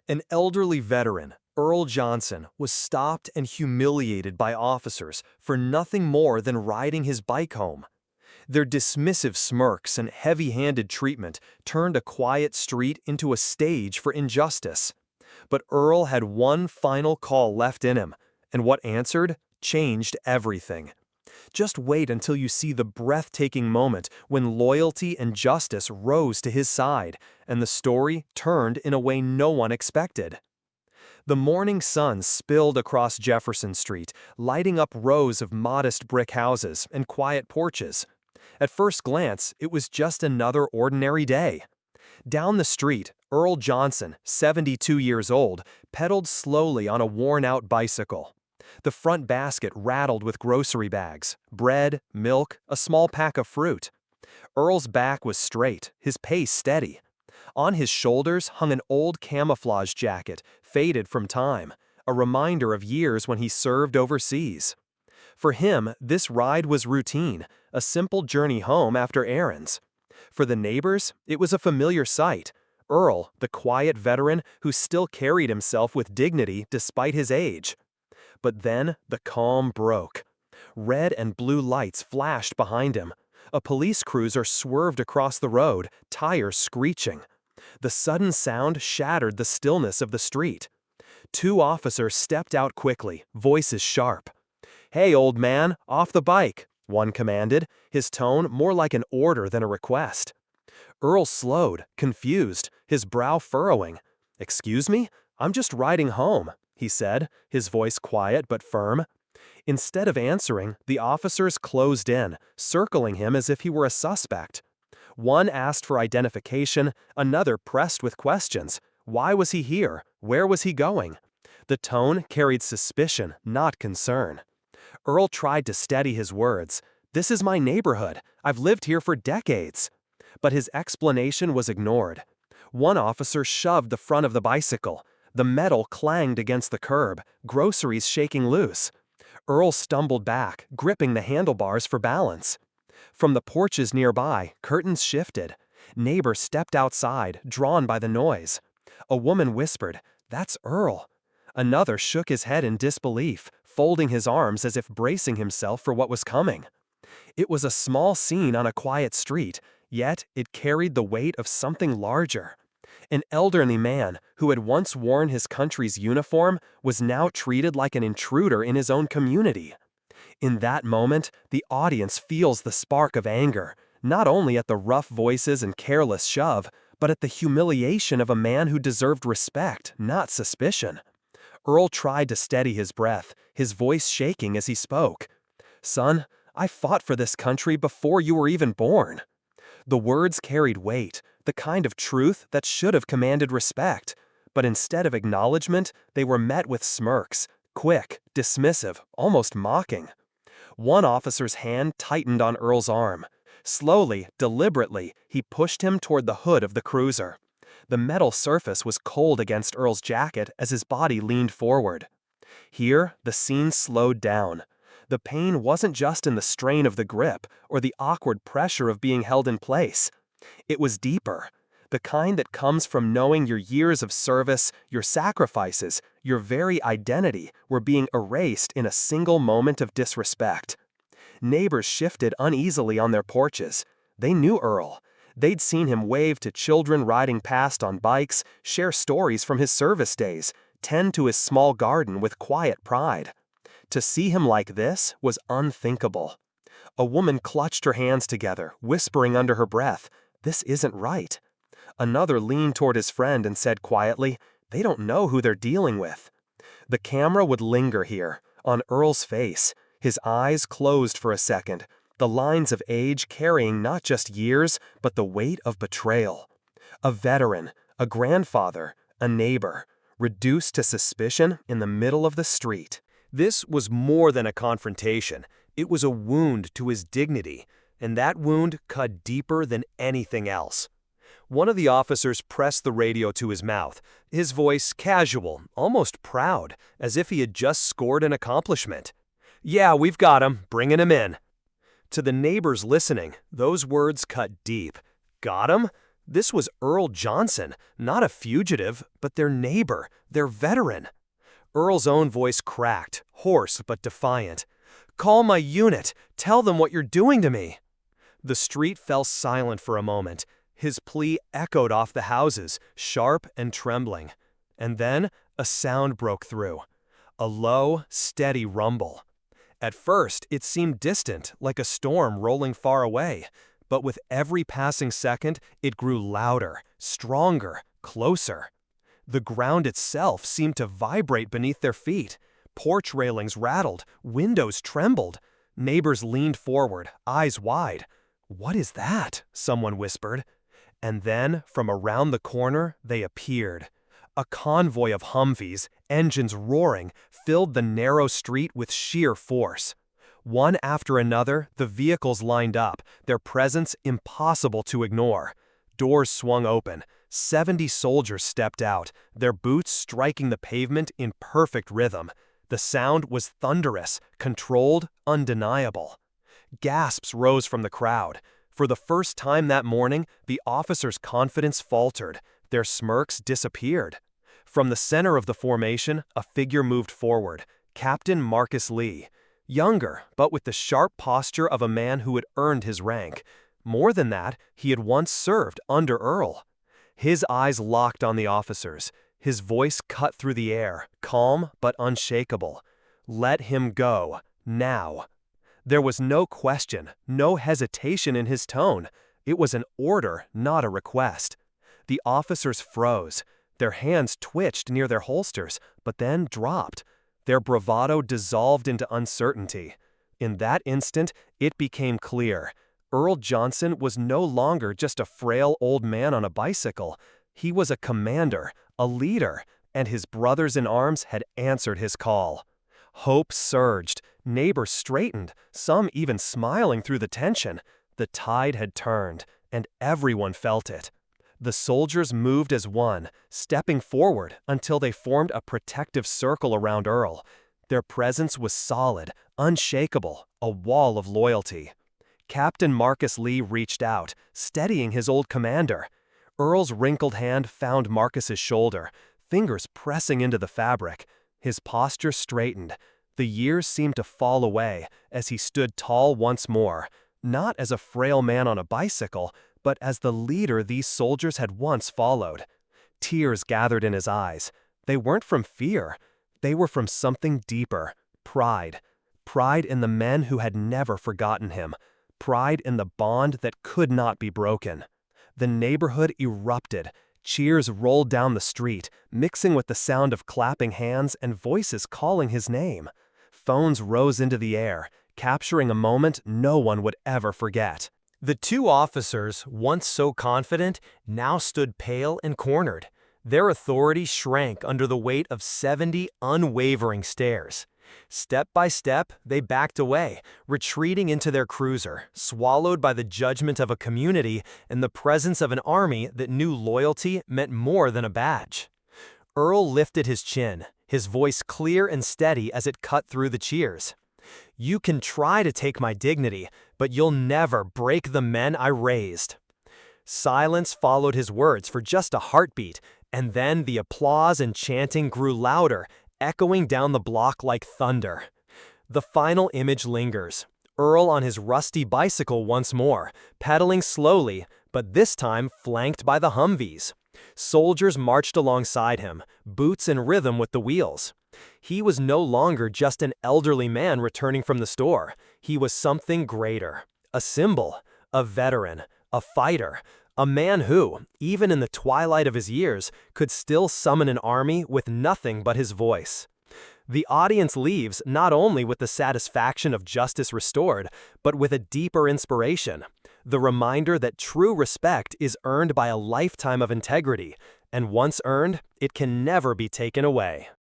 An elderly veteran, Earl Johnson, was stopped and humiliated by officers for nothing more than riding his bike home. Their dismissive smirks and heavy-handed treatment turned a quiet street into a stage for injustice. But Earl had one final call left in him, and what answered changed everything. Just wait until you see the breathtaking moment when loyalty and justice rose to his side, and the story turned in a way no one expected. The morning sun spilled across Jefferson Street, lighting up rows of modest brick houses and quiet porches. At first glance, it was just another ordinary day. Down the street, Earl Johnson, 72 years old, pedaled slowly on a worn-out bicycle. The front basket rattled with grocery bags, bread, milk, a small pack of fruit. Earl's back was straight, his pace steady. On his shoulders hung an old camouflage jacket, faded from time, a reminder of years when he served overseas. For him, this ride was routine, a simple journey home after errands. For the neighbors, it was a familiar sight. Earl, the quiet veteran who still carried himself with dignity despite his age. But then the calm broke. Red and blue lights flashed behind him. A police cruiser swerved across the road, tires screeching. The sudden sound shattered the stillness of the street. Two officers stepped out quickly, voices sharp. "Hey, old man, off the bike," one commanded, his tone more like an order than a request. Earl slowed, confused, his brow furrowing. "Excuse me? I'm just riding home," he said, his voice quiet but firm. Instead of answering, the officers closed in, circling him as if he were a suspect. One asked for identification, another pressed with questions. Why was he here? Where was he going? The tone carried suspicion, not concern. Earl tried to steady his words. "This is my neighborhood. I've lived here for decades." But his explanation was ignored. One officer shoved the front of the bicycle. The metal clanged against the curb, groceries shaking loose. Earl stumbled back, gripping the handlebars for balance. From the porches nearby, curtains shifted. Neighbors stepped outside, drawn by the noise. A woman whispered, "That's Earl." Another shook his head in disbelief, folding his arms as if bracing himself for what was coming. It was a small scene on a quiet street, yet it carried the weight of something larger. An elderly man, who had once worn his country's uniform, was now treated like an intruder in his own community. In that moment, the audience feels the spark of anger, not only at the rough voices and careless shove, but at the humiliation of a man who deserved respect, not suspicion. Earl tried to steady his breath, his voice shaking as he spoke. "Son, I fought for this country before you were even born." The words carried weight, the kind of truth that should have commanded respect. But instead of acknowledgement, they were met with smirks, quick, dismissive, almost mocking. One officer's hand tightened on Earl's arm. Slowly, deliberately, he pushed him toward the hood of the cruiser. The metal surface was cold against Earl's jacket as his body leaned forward. Here, the scene slowed down. The pain wasn't just in the strain of the grip or the awkward pressure of being held in place. It was deeper, the kind that comes from knowing your years of service, your sacrifices, your very identity were being erased in a single moment of disrespect. Neighbors shifted uneasily on their porches. They knew Earl. They'd seen him wave to children riding past on bikes, share stories from his service days, tend to his small garden with quiet pride. To see him like this was unthinkable. A woman clutched her hands together, whispering under her breath, "This isn't right." Another leaned toward his friend and said quietly, "They don't know who they're dealing with." The camera would linger here, on Earl's face, his eyes closed for a second, the lines of age carrying not just years, but the weight of betrayal. A veteran, a grandfather, a neighbor, reduced to suspicion in the middle of the street. This was more than a confrontation. It was a wound to his dignity, and that wound cut deeper than anything else. One of the officers pressed the radio to his mouth, his voice casual, almost proud, as if he had just scored an accomplishment. "Yeah, we've got him, bringing him in." To the neighbors listening, those words cut deep. Got him? This was Earl Johnson, not a fugitive, but their neighbor, their veteran. Earl's own voice cracked, hoarse but defiant. "Call my unit! Tell them what you're doing to me!" The street fell silent for a moment. His plea echoed off the houses, sharp and trembling. And then a sound broke through. A low, steady rumble. At first, it seemed distant, like a storm rolling far away. But with every passing second, it grew louder, stronger, closer. The ground itself seemed to vibrate beneath their feet. Porch railings rattled, windows trembled. Neighbors leaned forward, eyes wide. "What is that?" someone whispered. And then, from around the corner, they appeared. A convoy of Humvees, engines roaring, filled the narrow street with sheer force. One after another, the vehicles lined up, their presence impossible to ignore. Doors swung open. 70 soldiers stepped out, their boots striking the pavement in perfect rhythm. The sound was thunderous, controlled, undeniable. Gasps rose from the crowd. For the first time that morning, the officers' confidence faltered. Their smirks disappeared. From the center of the formation, a figure moved forward, Captain Marcus Lee. Younger, but with the sharp posture of a man who had earned his rank. More than that, he had once served under Earl. His eyes locked on the officers. His voice cut through the air, calm but unshakable. Let him go, now. There was no question, no hesitation in his tone. It was an order, not a request. The officers froze. Their hands twitched near their holsters, but then dropped. Their bravado dissolved into uncertainty. In that instant, it became clear. Earl Johnson was no longer just a frail old man on a bicycle. He was a commander, a leader, and his brothers in arms had answered his call. Hope surged. Neighbors straightened, some even smiling through the tension. The tide had turned, and everyone felt it. The soldiers moved as one, stepping forward until they formed a protective circle around Earl. Their presence was solid, unshakable, a wall of loyalty. Captain Marcus Lee reached out, steadying his old commander. Earl's wrinkled hand found Marcus's shoulder, fingers pressing into the fabric. His posture straightened. The years seemed to fall away as he stood tall once more, not as a frail man on a bicycle, but as the leader these soldiers had once followed. Tears gathered in his eyes. They weren't from fear. They were from something deeper, pride. Pride in the men who had never forgotten him. Pride in the bond that could not be broken. The neighborhood erupted. Cheers rolled down the street, mixing with the sound of clapping hands and voices calling his name. Phones rose into the air, capturing a moment no one would ever forget. The two officers, once so confident, now stood pale and cornered. Their authority shrank under the weight of 70 unwavering stares. Step by step, they backed away, retreating into their cruiser, swallowed by the judgment of a community and the presence of an army that knew loyalty meant more than a badge. Earl lifted his chin, his voice clear and steady as it cut through the cheers. "You can try to take my dignity, but you'll never break the men I raised." Silence followed his words for just a heartbeat, and then the applause and chanting grew louder, echoing down the block like thunder. The final image lingers. Earl on his rusty bicycle once more, pedaling slowly, but this time flanked by the Humvees. Soldiers marched alongside him, boots in rhythm with the wheels. He was no longer just an elderly man returning from the store. He was something greater. A symbol, a veteran, a fighter, a man who, even in the twilight of his years, could still summon an army with nothing but his voice. The audience leaves not only with the satisfaction of justice restored, but with a deeper inspiration. The reminder that true respect is earned by a lifetime of integrity, and once earned, it can never be taken away.